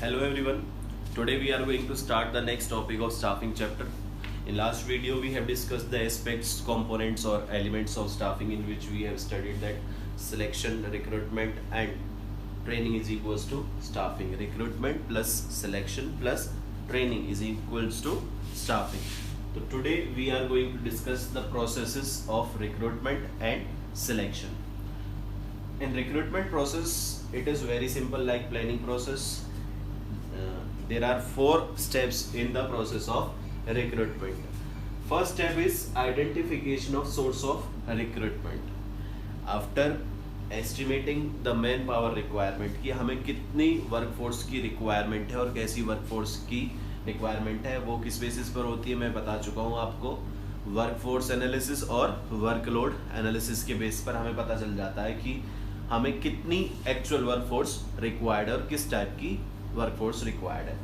Hello everyone. Today we are going to start the next topic of staffing chapter. In last video we have discussed the aspects, components or elements of staffing, in which we have studied that selection, recruitment and training is equals to staffing. Recruitment plus selection plus training is equals to staffing. So today we are going to discuss the processes of recruitment and selection. In recruitment process, it is very simple, like planning process. There are 4 steps in the process of recruitment. First step is identification of source of recruitment. After estimating the manpower requirement, कि हमें कितनी workforce की requirement है और कैसी workforce की requirement है, वो किस बेसिस पर होती है मैं बता चुका हूँ आपको. वर्कफोर्स एनालिसिस और वर्कलोड एनालिसिस के बेस पर हमें पता चल जाता है कि हमें कितनी एक्चुअल वर्कफोर्स रिक्वायर्ड है और किस टाइप की वर्कफोर्स रिक्वायर्ड है.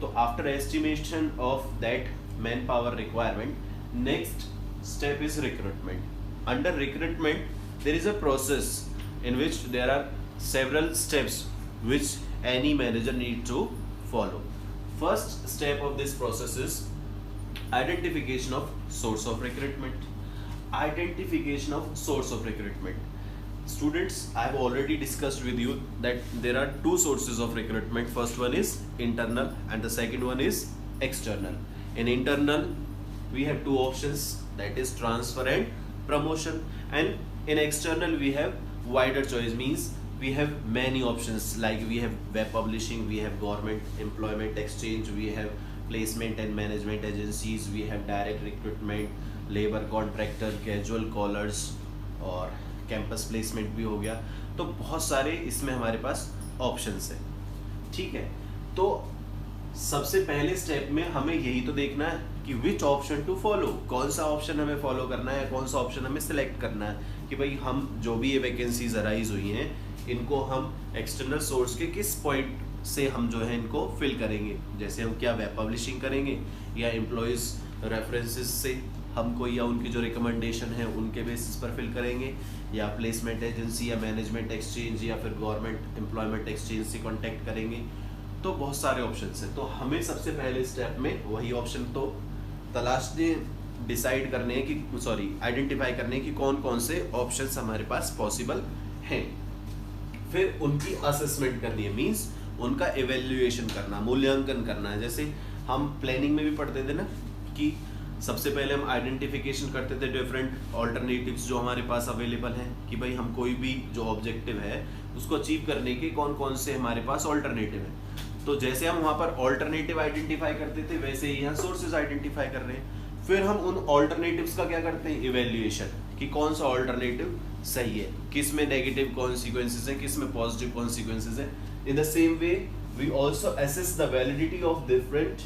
तो after estimation of that man power requirement, next step is recruitment. Under recruitment there is a process in which there are several steps which any manager need to follow. First step of this process is identification of source of recruitment. Identification of source of recruitment. Students, I have already discussed with you that there are 2 sources of recruitment. First one is internal and the second one is external. In internal we have 2 options, that is transfer and promotion, and in external we have wider choice, means we have many options, like we have web publishing, we have government employment exchange, we have placement and management agencies, we have direct recruitment, labor contractor, casual callers और campus placement भी हो गया. तो बहुत सारे इसमें हमारे पास options है. ठीक है, तो सबसे पहले स्टेप में हमें यही तो देखना है कि विच ऑप्शन टू फॉलो, कौन सा ऑप्शन हमें फॉलो करना है, कौन सा ऑप्शन हमें सिलेक्ट करना है कि भाई हम जो भी ये वैकेंसीज अराइज हुई हैं इनको हम एक्सटर्नल सोर्स के किस पॉइंट से हम जो है इनको फिल करेंगे. जैसे हम क्या वेब पब्लिशिंग करेंगे या एम्प्लॉयज़ रेफरेंसेस से हमको, या उनकी जो रिकमेंडेशन है उनके बेसिस पर फिल करेंगे, या प्लेसमेंट एजेंसी या मैनेजमेंट एक्सचेंज या फिर गवर्नमेंट एम्प्लॉयमेंट एक्सचेंज से कॉन्टैक्ट करेंगे. तो बहुत सारे ऑप्शंस हैं. तो हमें सबसे पहले स्टेप में वही ऑप्शन तो तलाशने, डिसाइड करने हैं कि आइडेंटिफाई करने कि कौन कौन से ऑप्शंस हमारे पास पॉसिबल हैं. फिर उनकी असेसमेंट करनी है, मींस उनका एवेल्युएशन करना, मूल्यांकन करना है. जैसे हम प्लानिंग में भी पढ़ते थे ना कि सबसे पहले हम आइडेंटिफिकेशन करते थे डिफरेंट ऑल्टरनेटिव्स जो हमारे पास अवेलेबल हैं, कि भाई हम कोई भी जो ऑब्जेक्टिव है उसको अचीव करने के कौन कौन से हमारे पास ऑल्टरनेटिव हैं. तो जैसे हम वहाँ पर ऑल्टरनेटिव आइडेंटिफाई करते थे, वैसे ही यहाँ सोर्सेज आइडेंटिफाई कर रहे हैं. फिर हम उन ऑल्टरनेटिव्स का क्या करते हैं, इवेल्युएशन, कि कौन सा ऑल्टरनेटिव सही है, किस में नेगेटिव कॉन्सिक्वेंसेज है, किस में पॉजिटिव कॉन्सिक्वेंसेज है. In the same way we also assess the validity of different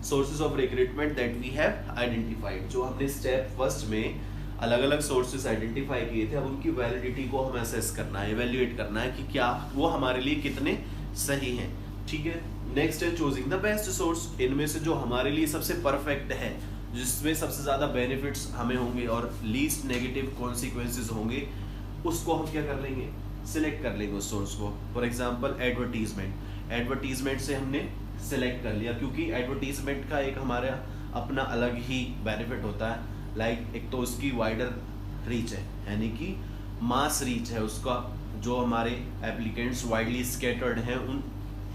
sources of recruitment that we have identified. जो हमने स्टेप फर्स्ट में अलग अलग सोर्सेज आइडेंटिफाई किए थे, अब उनकी वैलिडिटी को हमें असेस करना है, इवेल्युएट करना है कि क्या वो हमारे लिए कितने सही हैं. ठीक है. नेक्स्ट है चूजिंग द बेस्ट सोर्स. इनमें से जो हमारे लिए सबसे परफेक्ट है, जिसमें सबसे ज़्यादा बेनिफिट्स हमें होंगे और लीस्ट नेगेटिव कॉन्सिक्वेंसेज होंगे, उसको हम क्या कर लेंगे, सिलेक्ट कर लेंगे उस सोर्स को. फॉर एग्जांपल एडवर्टीजमेंट से हमने सिलेक्ट कर लिया, क्योंकि एडवर्टीजमेंट का एक हमारा अपना अलग ही बेनिफिट होता है. लाइक एक तो उसकी वाइडर रीच है, यानी कि मास रीच है उसका. जो हमारे एप्लीकेंट्स वाइडली स्कैटर्ड हैं, उन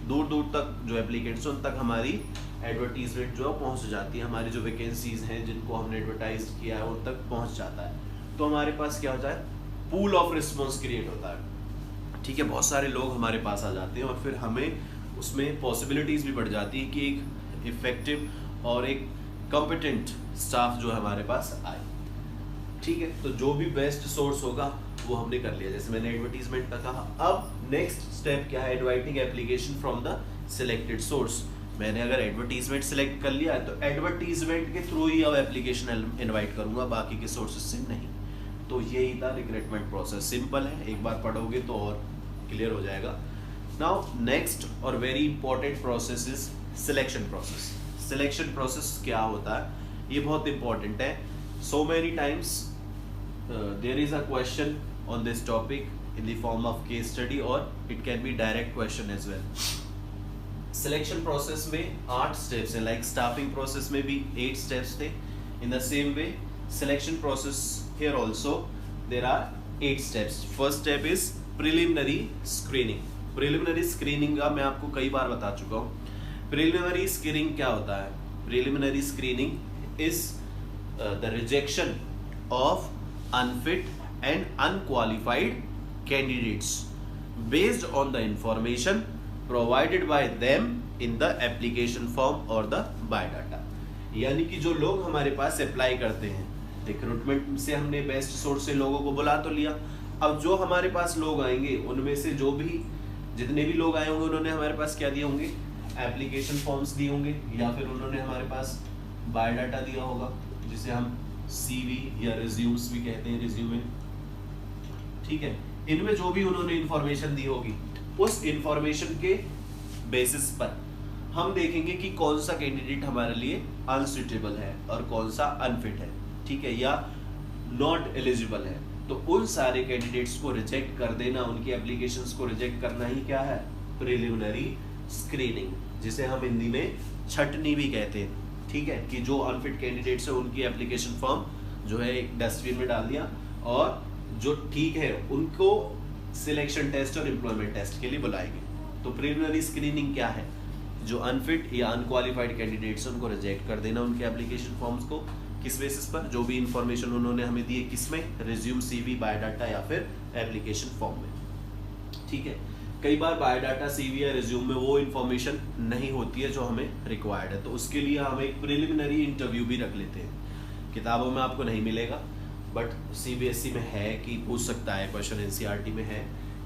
दूर दूर तक जो एप्लीकेंट्स हैं उन तक हमारी एडवर्टीजमेंट जो पहुंच जाती है. हमारी जो वैकेंसीज हैं जिनको हमने एडवर्टाइज किया है उन तक पहुंच जाता है. तो हमारे पास क्या होता है, पूल ऑफ रिस्पॉन्स क्रिएट होता है. ठीक है, बहुत सारे लोग हमारे पास आ जाते हैं और फिर हमें उसमें पॉसिबिलिटीज़ भी बढ़ जाती है कि एक इफेक्टिव और एक कॉम्पिटेंट स्टाफ जो हमारे पास आए. ठीक है, तो जो भी बेस्ट सोर्स होगा वो हमने कर लिया, जैसे मैंने एडवर्टीजमेंट का कहा. अब नेक्स्ट स्टेप क्या है, inviting application from the selected source. मैंने अगर एडवर्टीजमेंट सिलेक्ट कर लिया तो एडवर्टीजमेंट के थ्रू ही अब एप्लीकेशन इनवाइट करूंगा, बाकी के सोर्सेज से नहीं. तो यही था रिक्रूटमेंट प्रोसेस. सिंपल है, एक बार पढ़ोगे तो और क्लियर हो जाएगा. नाउ नेक्स्ट और very important process is selection process. Selection process क्या होता है, ये बहुत इंपॉर्टेंट है. So many times there is a question on this topic in the form of case study, or it can be direct question as well. Selection process में 8 steps हैं, like staffing process में भी 8 steps थे. In the same way selection process here also there are 8 steps. First step is preliminary screening. Preliminary screening का मैं आपको कई बार बता चुका हूँ. प्रिलिमिनरी स्क्रीनिंग क्या होता है? Preliminary screening is the rejection of unfit and unqualified candidates based on the information provided by them in the application form or the biodata. यानी कि जो लोग हमारे पास अप्लाई करते हैं, रिक्रूटमेंट से हमने बेस्ट सोर्स से लोगों को बुला तो लिया. अब जो हमारे पास लोग आएंगे उनमें से जो भी जितने भी लोग आए होंगे उन्होंने हमारे पास क्या दिए होंगे? एप्लीकेशन फॉर्म्स दिए होंगे, या फिर उन्होंने हमारे पास बायोडाटा दिया होगा जिसे हम CV या रिज्यूम्स भी कहते हैं, रिज्यूमे. ठीक है, इनमें जो भी उन्होंने इंफॉर्मेशन दी होगी उस इंफॉर्मेशन के बेसिस पर हम देखेंगे कि कौन सा कैंडिडेट हमारे लिए अनसुटेबल है और कौन सा अनफिट है. ठीक है, या नॉट एलिजिबल है. तो उन सारे कैंडिडेट्स को रिजेक्ट कर देना, उनकी एप्लीकेशंस को रिजेक्ट करना ही क्या है? प्रिलिमिनरी स्क्रीनिंग, जिसे हम हिंदी में छटनी भी कहते हैं. ठीक है, कि जो अनफिट कैंडिडेट्स है उनकी एप्लीकेशन फॉर्म जो है एक डस्टबिन में डाल दिया और जो ठीक है उनको सिलेक्शन टेस्ट और एम्प्लॉयमेंट टेस्ट के लिए बुलाएंगे. तो प्रिलिमिनरी स्क्रीनिंग क्या है? जो अनफिट या अनक्वालिफाइड कैंडिडेट्स उनको रिजेक्ट कर देना उनके एप्लीकेशन फॉर्म्स को. किस बेसिस पर? जो भी इंफॉर्मेशन उन्होंने हमें दी है, किसमें? रिज्यूम, CV, बायोडाटा या फिर एप्लीकेशन फॉर्म में. ठीक है, कई बार बायोडाटा, CV या रिज्यूम में वो इंफॉर्मेशन नहीं होती है जो हमें रिक्वायर्ड है, तो उसके लिए हम एक प्रिलिमिनरी इंटरव्यू भी रख लेते हैं. किताबों में आपको नहीं मिलेगा, बट CBSE में है कि पूछ सकता है क्वेश्चन, NCERT में है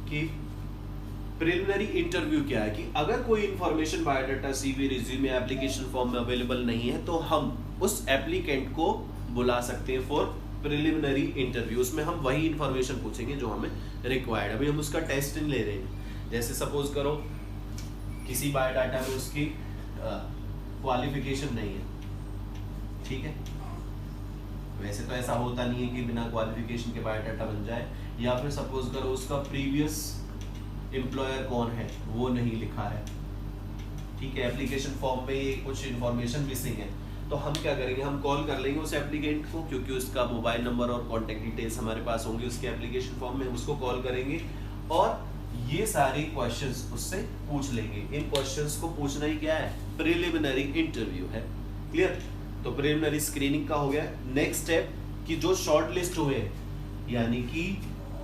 कि प्रिलिमिनरी इंटरव्यू क्या है कि अगर कोई information biodata, CV, resume, application form में अवेलेबल नहीं है तो हम उस एप्लीकेंट को बुला सकते हैं फॉर प्रिलिमिनरी इंटरव्यू. उसमें हम वही इंफॉर्मेशन पूछेंगे जो हमें रिक्वायर्ड. अभी हम उसका टेस्ट नहीं ले रहे हैं. जैसे सपोज करो किसी बायोडाटा में उसकी क्वालिफिकेशन नहीं है. ठीक है, वैसे तो ऐसा होता नहीं है कि बिना क्वालिफिकेशन के बायोडाटा बन जाए. या फिर सपोज करो उसका प्रीवियस एम्प्लॉयर कौन है वो नहीं लिखा है. ठीक है, एप्लीकेशन फॉर्म में ये कुछ इन्फॉर्मेशन मिसिंग है, तो हम क्या करेंगे? हम कॉल कर लेंगे उस एप्लीकेंट को, क्योंकि उसका मोबाइल नंबर और कॉन्टेक्ट डिटेल्स हमारे पास होंगे उसके एप्लीकेशन फॉर्म में. उसको कॉल करेंगे और ये सारे क्वेश्चंस उससे पूछ लेंगे. इन क्वेश्चंस को पूछना ही क्या है? प्रिलिमिनरी इंटरव्यू है. क्लियर? तो प्रिलिमिनरी स्क्रीनिंग का हो गया. नेक्स्ट स्टेप कि जो शॉर्ट लिस्ट हुए, यानी कि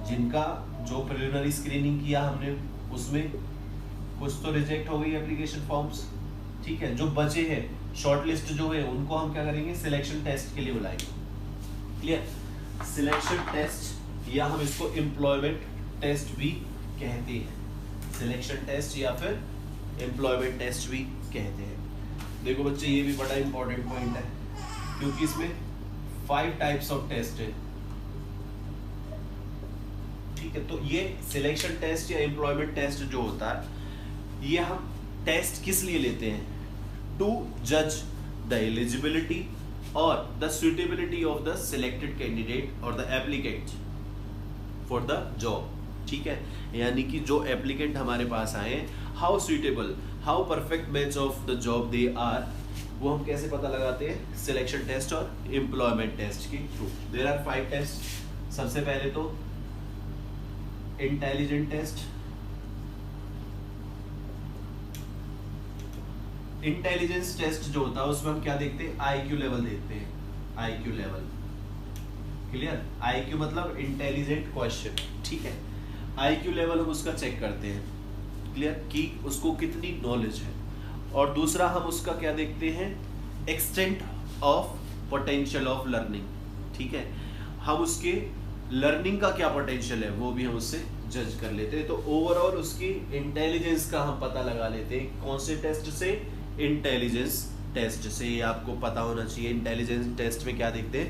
जिनका जो प्रिलिमिनरी स्क्रीनिंग किया हमने उसमें कुछ तो रिजेक्ट हो गई एप्लीकेशन फॉर्म्स. ठीक है, जो बचे हैं शॉर्ट लिस्ट जो है उनको हम क्या करेंगे? सिलेक्शन टेस्ट के लिए बुलाएंगे. क्लियर? सिलेक्शन टेस्ट या हम इसको एम्प्लॉयमेंट टेस्ट भी कहते हैं. सिलेक्शन टेस्ट या फिर एम्प्लॉयमेंट टेस्ट भी कहते हैं. देखो बच्चे, ये भी बड़ा इंपॉर्टेंट पॉइंट है क्योंकि इसमें 5 टाइप्स ऑफ टेस्ट है. ठीक है, तो ये सिलेक्शन टेस्ट या एम्प्लॉयमेंट टेस्ट जो होता है ये हम टेस्ट किस लिए लेते हैं? टू जज द एलिजिबिलिटी और the suitability of the selected candidate और the applicant for the job. ठीक है, यानी कि जो एप्लीकेंट हमारे पास आए, how suitable, how perfect match of the job they are, वो हम कैसे पता लगाते हैं? सिलेक्शन टेस्ट और एम्प्लॉयमेंट टेस्ट के थ्रू. There are 5 test. सबसे पहले तो इंटेलिजेंट टेस्ट. इंटेलिजेंस टेस्ट जो होता है उसमें हम क्या देखते हैं? IQ लेवल देखते हैं. IQ level. क्लियर? IQ मतलब इंटेलिजेंट क्वेश्चन. ठीक है, IQ लेवल हम उसका चेक करते हैं. क्लियर? कि उसको कितनी नॉलेज है. और दूसरा हम उसका क्या देखते हैं? Extent of potential of learning. ठीक है, हम उसके लर्निंग का क्या पोटेंशियल है वो भी हम उससे जज कर लेते हैं. तो ओवरऑल उसकी इंटेलिजेंस का हम पता लगा लेते हैं. कौन से टेस्ट से? इंटेलिजेंस टेस्ट से. ये आपको पता होना चाहिए. इंटेलिजेंस टेस्ट में क्या देखते हैं?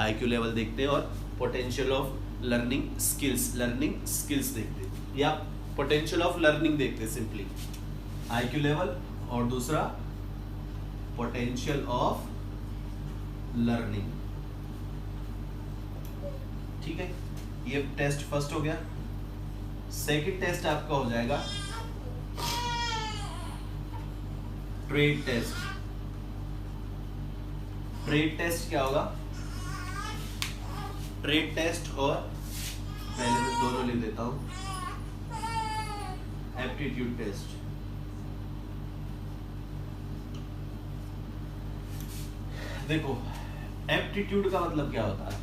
IQ लेवल देखते हैं और पोटेंशियल ऑफ लर्निंग स्किल्स देखते हैं, या पोटेंशियल ऑफ लर्निंग देखते हैं सिंपली. IQ लेवल और दूसरा पोटेंशियल ऑफ लर्निंग. ठीक है, ये टेस्ट फर्स्ट हो गया. सेकंड टेस्ट आपका हो जाएगा ट्रेड टेस्ट। ट्रेड टेस्ट क्या होगा? ट्रेड टेस्ट और पहले मैं दोनों लिख देता हूं, एप्टीट्यूड टेस्ट। देखो एप्टीट्यूड का मतलब क्या होता है?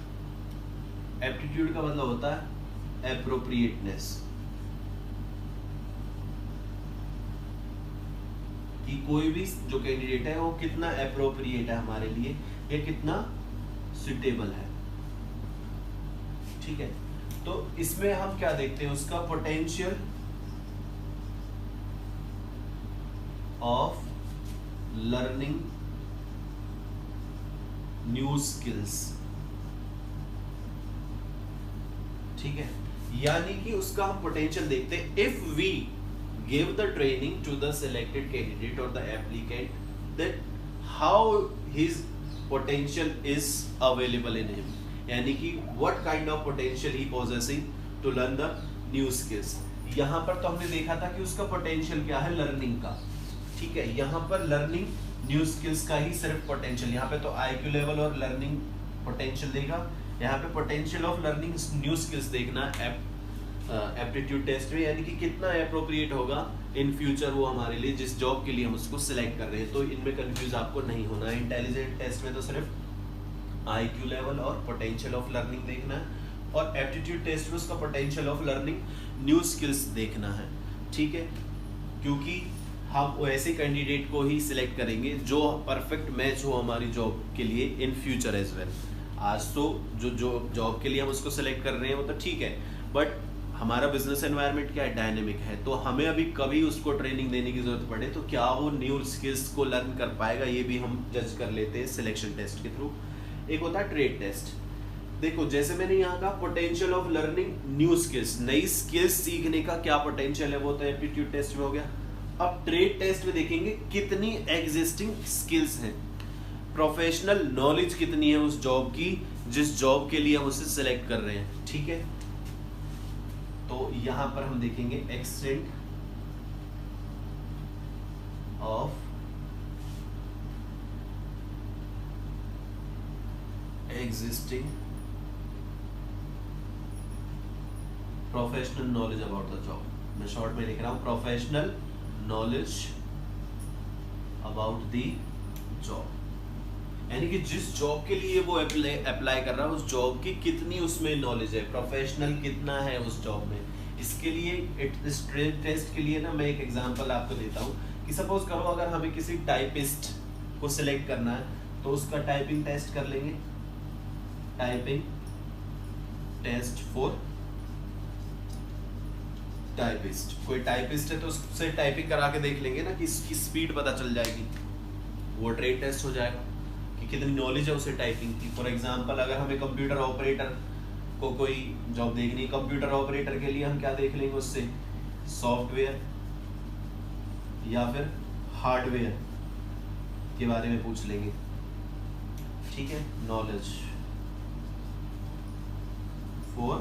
एप्टीट्यूड का मतलब होता है एप्रोप्रिएटनेस, कि कोई भी जो कैंडिडेट है वो कितना एप्रोप्रिएट है हमारे लिए, या कितना सुटेबल है। ठीक है, तो इसमें हम क्या देखते हैं? उसका potential of learning new skills. ठीक है, यानी कि उसका हम पोटेंशियल देखते हैं। If we give the training to the selected candidate और the applicant, that how his potential is available in him, यानी कि what kind of potential he possessing to learn the new skills. यहाँ पर तो हमने देखा था कि उसका पोटेंशियल क्या है? लर्निंग का। ठीक है, यहाँ पर लर्निंग न्यू स्किल्स का ही सिर्फ पोटेंशियल, यहाँ पे तो IQ लेवल और लर्निंग पोटेंशियल देगा, यहाँ पे potential of learning new skills देखना एप्टीट्यूड टेस्ट में, यानी कि कितना अप्रोप्रिएट होगा इन फ्यूचर वो हमारे लिए, जिस जॉब के लिए हम उसको सिलेक्ट कर रहे हैं। तो इनमें कंफ्यूज आपको नहीं होना है। इंटेलिजेंट टेस्ट में तो सिर्फ IQ लेवल और पोटेंशियल ऑफ लर्निंग देखना है, और एप्टीट्यूड टेस्ट में उसका potential of learning new skills देखना है। ठीक है, क्योंकि हम ऐसे कैंडिडेट को ही सिलेक्ट करेंगे जो परफेक्ट मैच हो हमारी जॉब के लिए इन फ्यूचर एज वेल। आज तो जो जॉब के लिए हम उसको सिलेक्ट कर रहे हैं वो तो ठीक है, बट हमारा बिजनेस एनवायरनमेंट क्या है? डायनेमिक है। तो हमें अभी कभी उसको ट्रेनिंग देने की जरूरत पड़े तो क्या वो न्यू स्किल्स को लर्न कर पाएगा, ये भी हम जज कर लेते हैं सिलेक्शन टेस्ट के थ्रू। एक होता है ट्रेड टेस्ट। देखो जैसे मैंने यहाँ का potential of learning new skills, नई स्किल्स सीखने का क्या पोटेंशियल है, वो तो एप्टीट्यूड टेस्ट में हो गया। अब ट्रेड टेस्ट में देखेंगे कितनी एग्जिस्टिंग स्किल्स हैं, प्रोफेशनल नॉलेज कितनी है उस जॉब की जिस जॉब के लिए हम उसे सिलेक्ट कर रहे हैं। ठीक है, तो यहां पर हम देखेंगे extent of existing professional knowledge about the job. मैं शॉर्ट में लिख रहा हूं professional knowledge about the job, यानी कि जिस जॉब के लिए वो अप्लाई कर रहा है उस जॉब की कितनी उसमें नॉलेज है, प्रोफेशनल कितना है उस जॉब में। इसके लिए इस ट्रेड टेस्ट के लिए ना मैं एक एग्जांपल आपको देता हूँ कि सपोज करो अगर हमें किसी टाइपिस्ट को सिलेक्ट करना है तो उसका टाइपिंग टेस्ट कर लेंगे, टाइपिंग टेस्ट फॉर टाइपिस्ट। कोई टाइपिस्ट है तो उससे टाइपिंग करा के देख लेंगे ना कि इसकी स्पीड पता चल जाएगी, वो ट्रेड टेस्ट हो जाएगा कि कितनी नॉलेज है उसे टाइपिंग की। फॉर एग्जांपल अगर हमें कंप्यूटर ऑपरेटर को कोई जॉब देखनी, कंप्यूटर ऑपरेटर के लिए हम क्या देख लेंगे उससे, सॉफ्टवेयर या फिर हार्डवेयर के बारे में पूछ लेंगे। ठीक है, नॉलेज फॉर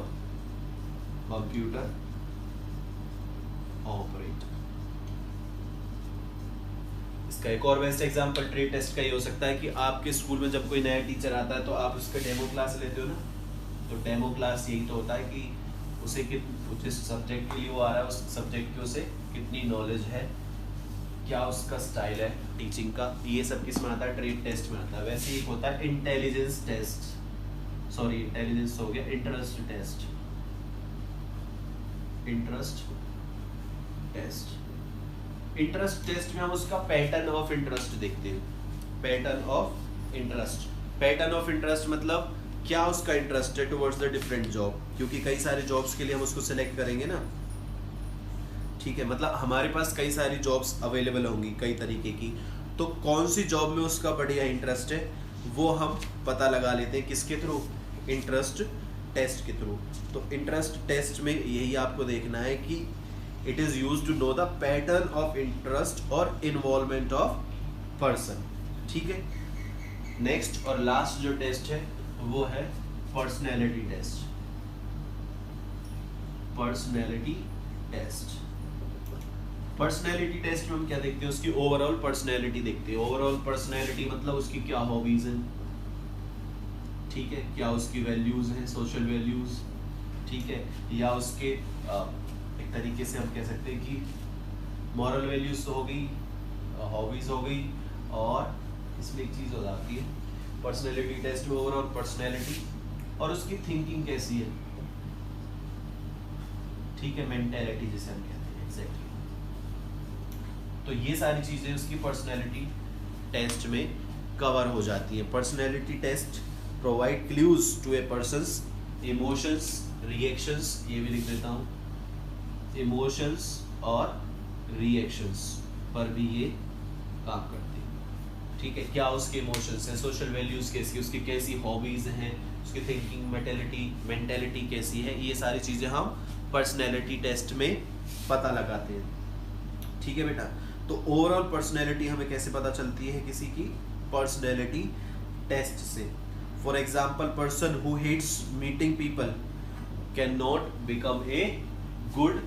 कंप्यूटर ऑपरेटर। इसका एक और बेस्ट एग्जांपल ट्रेड टेस्ट का ये हो सकता है कि आपके स्कूल में जब कोई नया टीचर आता है तो आप उसका डेमो क्लास लेते हो ना, तो डेमो क्लास यही तो होता है कि उसे जिस सब्जेक्ट के लिए वो आ रहा है उस सब्जेक्ट की उसे कितनी नॉलेज है, क्या उसका स्टाइल है टीचिंग का, ये सब किस में आता है? ट्रेड टेस्ट में आता है। वैसे ही होता है इंटेलिजेंस टेस्ट, सॉरी इंटेलिजेंस हो गया, इंटरेस्ट टेस्ट। इंटरेस्ट टेस्ट में हम उसका पैटर्न ऑफ इंटरेस्ट देखते हैं। पैटर्न ऑफ इंटरेस्ट मतलब क्या उसका इंटरेस्ट है टुवर्ड्स द डिफरेंट जॉब, क्योंकि कई सारे जॉब्स के लिए हम उसको सिलेक्ट करेंगे ना। ठीक है, मतलब हमारे पास कई सारी जॉब्स अवेलेबल होंगी कई तरीके की, तो कौन सी जॉब में उसका बढ़िया इंटरेस्ट है वो हम पता लगा लेते हैं किसके थ्रू? इंटरेस्ट टेस्ट के थ्रू। तो इंटरेस्ट टेस्ट में यही आपको देखना है कि it is used to know the pattern of interest और इन्वॉल्वमेंट ऑफ पर्सन। ठीक है, नेक्स्ट और लास्ट जो टेस्ट है वो है personality test. Personality test personality test में हम क्या देखते हैं, उसकी ओवरऑल पर्सनैलिटी देखते हैं। ओवरऑल पर्सनैलिटी मतलब उसकी क्या हॉबीज हैं, ठीक है, क्या उसकी वैल्यूज हैं, सोशल वैल्यूज, ठीक है, या उसके एक तरीके से हम कह सकते हैं कि मॉरल वैल्यूज तो हो गई, हॉबीज हो गई, और इसमें एक चीज हो जाती है पर्सनैलिटी टेस्ट में ओवरऑल पर्सनैलिटी, और उसकी थिंकिंग कैसी है, ठीक है, मेंटेलिटी जिसे हम कहते हैं, एग्जैक्टली। तो ये सारी चीजें उसकी पर्सनैलिटी टेस्ट में कवर हो जाती है। Personality test provide clues to a person's emotions, reactions, ये भी लिख देता हूँ, इमोशंस और रिएक्शंस पर भी ये काम करती है, ठीक है। क्या उसके इमोशंस हैं, सोशल वैल्यूज कैसी, उसकी कैसी हॉबीज हैं, उसकी थिंकिंग मेंटेलिटी कैसी है, ये सारी चीजें हम पर्सनैलिटी टेस्ट में पता लगाते हैं, ठीक है बेटा। तो ओवरऑल पर्सनैलिटी हमें कैसे पता चलती है किसी की, पर्सनैलिटी टेस्ट से। For example, person who hates meeting people can not become a good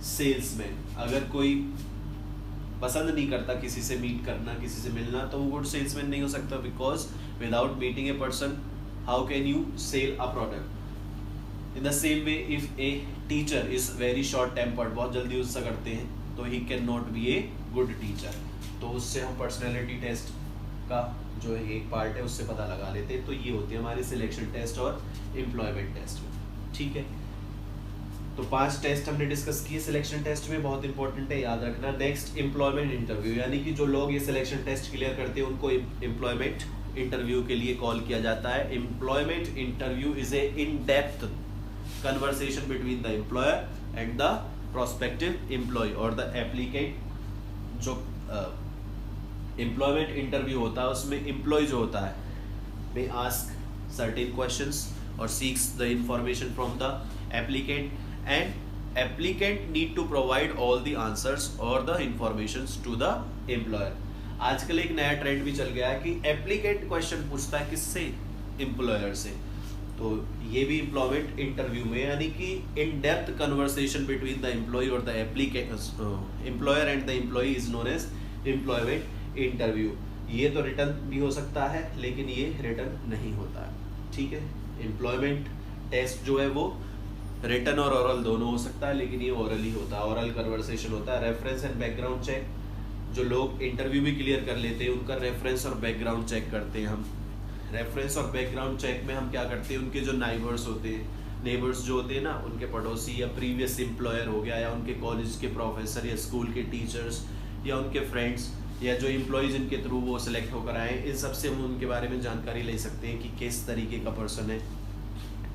salesman. अगर कोई पसंद नहीं करता किसी से मीट करना, किसी से मिलना, तो वो गुड सेल्समैन नहीं हो सकता, because without meeting a person how can you sell a product. In the same way, if a teacher is very short tempered, बहुत जल्दी गुस्सा करते हैं, तो he can not be a good teacher. तो उससे हम पर्सनैलिटी टेस्ट का जो है एक पार्ट है उससे पता लगा लेते हैं। तो ये होते हैं हमारे सिलेक्शन टेस्ट और एम्प्लॉयमेंट टेस्ट में, ठीक है। तो 5 टेस्ट हमने डिस्कस किए सिलेक्शन टेस्ट में, बहुत इंपॉर्टेंट है, याद रखना। नेक्स्ट, एम्प्लॉयमेंट इंटरव्यू, यानी कि जो लोग ये सिलेक्शन टेस्ट क्लियर करते हैं उनको एम्प्लॉयमेंट इंटरव्यू के लिए कॉल किया जाता है। Employment interview is a in depth conversation between the employer and the prospective employee or the applicant। जो employment interview होता है उसमें employee जो होता है may ask certain questions or seeks the information from the applicant and applicant need to provide all the answers or the informations to the employer। आजकल एक नया ट्रेंड भी चल गया है कि applicant क्वेश्चन पूछता है किससे, employer से। तो ये भी एम्प्लॉयमेंट इंटरव्यू में, यानी कि in depth conversation between the employee और the applicant, employer and the employee is known as employment interview. ये तो रिटर्न भी हो सकता है लेकिन ये रिटर्न नहीं होता है, ठीक है। एम्प्लॉयमेंट टेस्ट जो है वो रिटर्न और ओरल दोनों हो सकता है, लेकिन ये ओरल ही होता है, ओरल कन्वर्सेशन होता है। रेफरेंस एंड बैकग्राउंड चेक, जो लोग इंटरव्यू भी क्लियर कर लेते हैं उनका रेफरेंस और बैकग्राउंड चेक करते हैं हम। रेफरेंस और बैकग्राउंड चेक में हम क्या करते हैं, उनके जो नाइबर्स होते हैं, नेबर्स जो होते हैं ना, उनके पड़ोसी या प्रीवियस एम्प्लॉयर हो गया, या उनके कॉलेज के प्रोफेसर या स्कूल के टीचर्स या उनके फ्रेंड्स या जो एम्प्लॉयज़ इनके थ्रू वो सिलेक्ट होकर आए, इन सब से हम उनके बारे में जानकारी ले सकते हैं कि किस तरीके का पर्सन है,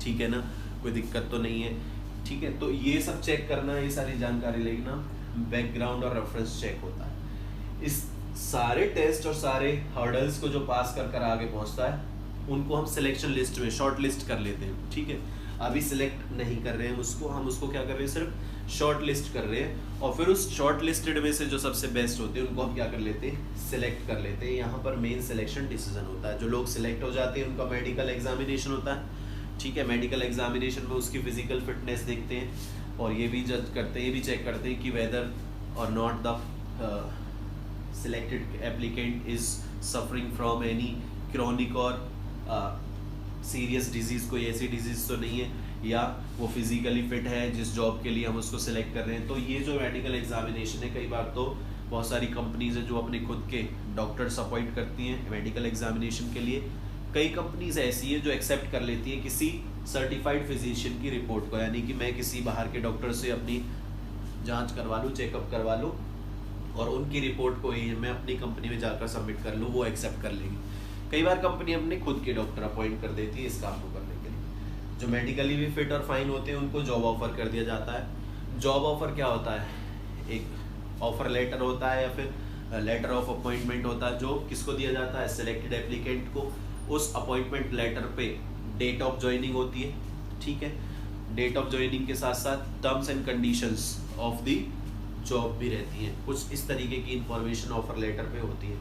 ठीक है ना, कोई दिक्कत तो नहीं है, ठीक है। तो ये सब चेक करना, ये सारी जानकारी लेना बैकग्राउंड और रेफरेंस चेक होता है। इस सारे टेस्ट और सारे हर्डल्स को जो पास कर आगे पहुंचता है उनको हम सिलेक्शन लिस्ट में शॉर्ट लिस्ट कर लेते हैं, ठीक है। अभी सिलेक्ट नहीं कर रहे हैं उसको, हम उसको क्या कर रहे हैं, सिर्फ शॉर्ट लिस्ट कर रहे हैं, और फिर उस शॉर्ट लिस्टेड में से जो सबसे बेस्ट होते हैं उनको हम क्या कर लेते हैं, सिलेक्ट कर लेते हैं। यहाँ पर मेन सिलेक्शन डिसीजन होता है। जो लोग सिलेक्ट हो जाते हैं उनका मेडिकल एग्जामिनेशन होता है, ठीक है। मेडिकल एग्जामिनेशन में उसकी फिजिकल फिटनेस देखते हैं और ये भी जज करते हैं, ये भी चेक करते हैं कि वेदर और not the selected applicant is suffering from any chronic और सीरियस डिजीज़, कोई ऐसी डिजीज़ तो नहीं है, या वो फिजिकली फिट है जिस जॉब के लिए हम उसको सिलेक्ट कर रहे हैं। तो ये जो मेडिकल एग्जामिनेशन है, कई बार तो बहुत सारी कंपनीज हैं जो अपने खुद के डॉक्टर्स अपॉइंट करती हैं मेडिकल एग्जामिनेशन के लिए। कई कंपनीज ऐसी है जो एक्सेप्ट कर लेती है किसी सर्टिफाइड फिजिशियन की रिपोर्ट को, यानी कि मैं किसी बाहर के डॉक्टर से अपनी जाँच करवा लूँ, चेकअप करवा लूँ और उनकी रिपोर्ट को ही मैं अपनी कंपनी में जाकर सबमिट कर लूँ, वो एक्सेप्ट कर लेंगे। कई बार कंपनी अपने खुद के डॉक्टर अपॉइंट कर देती है इस काम को करने के लिए। जो मेडिकली भी फिट और फाइन होते हैं उनको जॉब ऑफर कर दिया जाता है। जॉब ऑफर क्या होता है, एक ऑफर लेटर होता है या फिर लेटर ऑफ अपॉइंटमेंट होता है, जो किसको दिया जाता है, सिलेक्टेड एप्लीकेंट को। उस अपॉइंटमेंट लेटर पे डेट ऑफ ज्वाइनिंग होती है, ठीक है। डेट ऑफ ज्वाइनिंग के साथ साथ terms and conditions of the job भी रहती है। कुछ इस तरीके की इंफॉर्मेशन ऑफर लेटर पे होती है।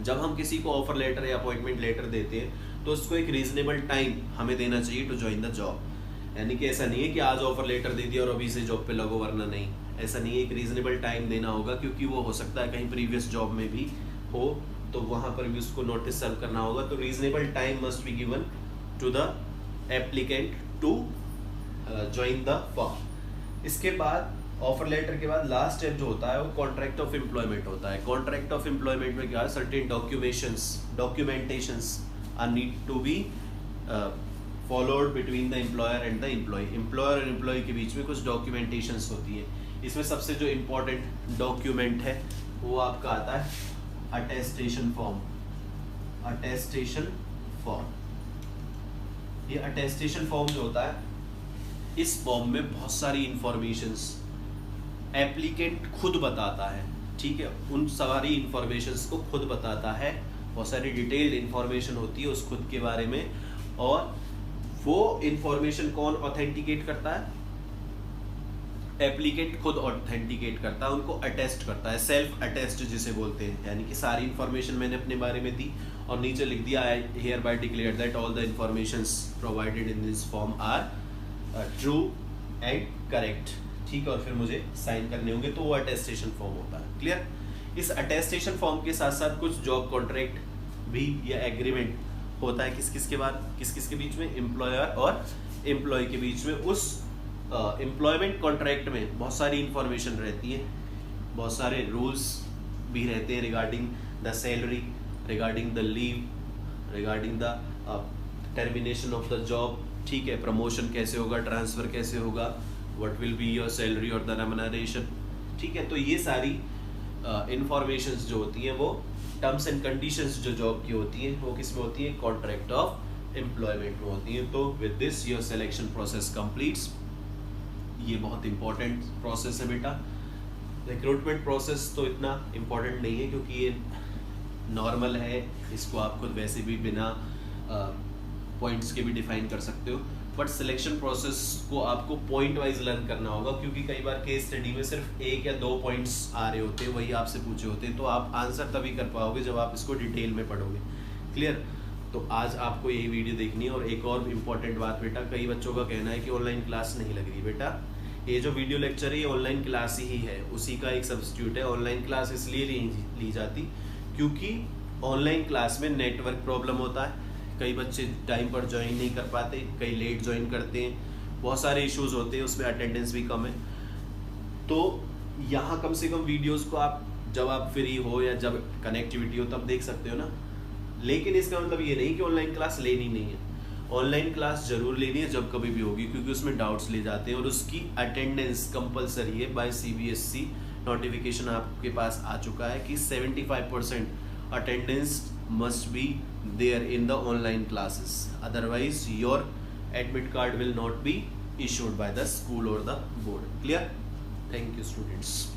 जब हम किसी को ऑफर लेटर या अपॉइंटमेंट लेटर देते हैं तो उसको एक रीजनेबल टाइम हमें देना चाहिए टू ज्वाइन द जॉब। यानी कि ऐसा नहीं है कि आज ऑफर लेटर दे दिया और अभी से जॉब पे लगो, वरना नहीं। ऐसा नहीं है, एक रीजनेबल टाइम देना होगा, क्योंकि वो हो सकता है कहीं प्रीवियस जॉब में भी हो तो वहाँ पर भी उसको नोटिस सर्व करना होगा। तो reasonable time must be given to the applicant to join the firm. इसके बाद ऑफर लेटर के बाद लास्ट स्टेप जो होता है वो कॉन्ट्रैक्ट ऑफ एम्प्लॉयमेंट होता है। कॉन्ट्रैक्ट ऑफ एम्प्लॉयमेंट में क्या है, certain documentations are need to be followed between the employer and the employee. Employer और एम्प्लॉय के बीच में कुछ डॉक्यूमेंटेशंस होती है। इसमें सबसे जो इम्पोर्टेंट डॉक्यूमेंट है वो आपका आता है अटेस्टेशन फॉर्म। अटेस्टेशन फॉर्म, ये अटेस्टेशन फॉर्म जो होता है, इस फॉर्म में बहुत सारी इंफॉर्मेशंस एप्लीकेंट खुद बताता है, ठीक है, उन सारी इंफॉर्मेशंस को खुद बताता है, बहुत सारी डिटेल्ड इंफॉर्मेशन होती है उस खुद के बारे में, और वो इंफॉर्मेशन कौन ऑथेंटिकेट करता है, एप्लीकेंट खुद ऑथेंटिकेट करता है, उनको अटेस्ट करता है, सेल्फ अटेस्ट जिसे बोलते हैं, यानी कि सारी इंफॉर्मेशन मैंने अपने बारे में दी और नीचे लिख दिया I hereby declare that all the informations provided in this form are true and correct, ठीक है, और फिर मुझे साइन करने होंगे, तो वो अटेस्टेशन फॉर्म होता है। क्लियर? इस अटेस्टेशन फॉर्म के साथ साथ कुछ जॉब कॉन्ट्रैक्ट भी या एग्रीमेंट होता है किस किस के बीच में, एम्प्लॉयर और एम्प्लॉय के बीच में। उस एम्प्लॉयमेंट कॉन्ट्रैक्ट में बहुत सारी इंफॉर्मेशन रहती है, बहुत सारे रूल्स भी रहते हैं regarding the salary, regarding the leave, regarding the termination of the job, ठीक है, प्रमोशन कैसे होगा, ट्रांसफर कैसे होगा, what will be your salary और द रेम्युनरेशन, ठीक है। तो ये सारी इंफॉर्मेशंस जो होती हैं वो टर्म्स एंड कंडीशंस जो जॉब की होती हैं वो किस में होती है, कॉन्ट्रैक्ट ऑफ एम्प्लॉयमेंट में होती हैं। तो with this your selection process completes. ये बहुत इंपॉर्टेंट प्रोसेस है बेटा। रिक्रूटमेंट प्रोसेस तो इतना इम्पोर्टेंट नहीं है क्योंकि ये नॉर्मल है, इसको आप खुद वैसे भी बिना पॉइंट्स के भी डिफाइन कर सकते हो, बट सिलेक्शन प्रोसेस को आपको पॉइंट वाइज लर्न करना होगा, क्योंकि कई बार केस स्टडी में सिर्फ 1 या 2 पॉइंट्स आ रहे होते हैं, वही आपसे पूछे होते हैं, तो आप आंसर तभी कर पाओगे जब आप इसको डिटेल में पढ़ोगे। क्लियर? तो आज आपको यही वीडियो देखनी है। और एक और इम्पॉर्टेंट बात बेटा, कई बच्चों का कहना है कि ऑनलाइन क्लास नहीं लग रही। बेटा ये जो वीडियो लेक्चर है ये ऑनलाइन क्लास ही है, उसी का एक सब्स्टिट्यूट है। ऑनलाइन क्लास इसलिए ली जाती क्योंकि ऑनलाइन क्लास में नेटवर्क प्रॉब्लम होता है, कई बच्चे टाइम पर ज्वाइन नहीं कर पाते, कई लेट ज्वाइन करते हैं, बहुत सारे इश्यूज होते हैं, उसमें अटेंडेंस भी कम है। तो यहाँ कम से कम वीडियोस को आप जब आप फ्री हो या जब कनेक्टिविटी हो तब देख सकते हो ना, लेकिन इसका मतलब ये नहीं कि ऑनलाइन क्लास लेनी नहीं है। ऑनलाइन क्लास जरूर लेनी है जब कभी भी होगी, क्योंकि उसमें डाउट्स ले जाते हैं और उसकी अटेंडेंस कंपलसरी है। बाय CBSE नोटिफिकेशन आपके पास आ चुका है कि 75% attendance must be there in the online classes, otherwise your admit card will not be issued by the school or the board. Clear? Thank you students.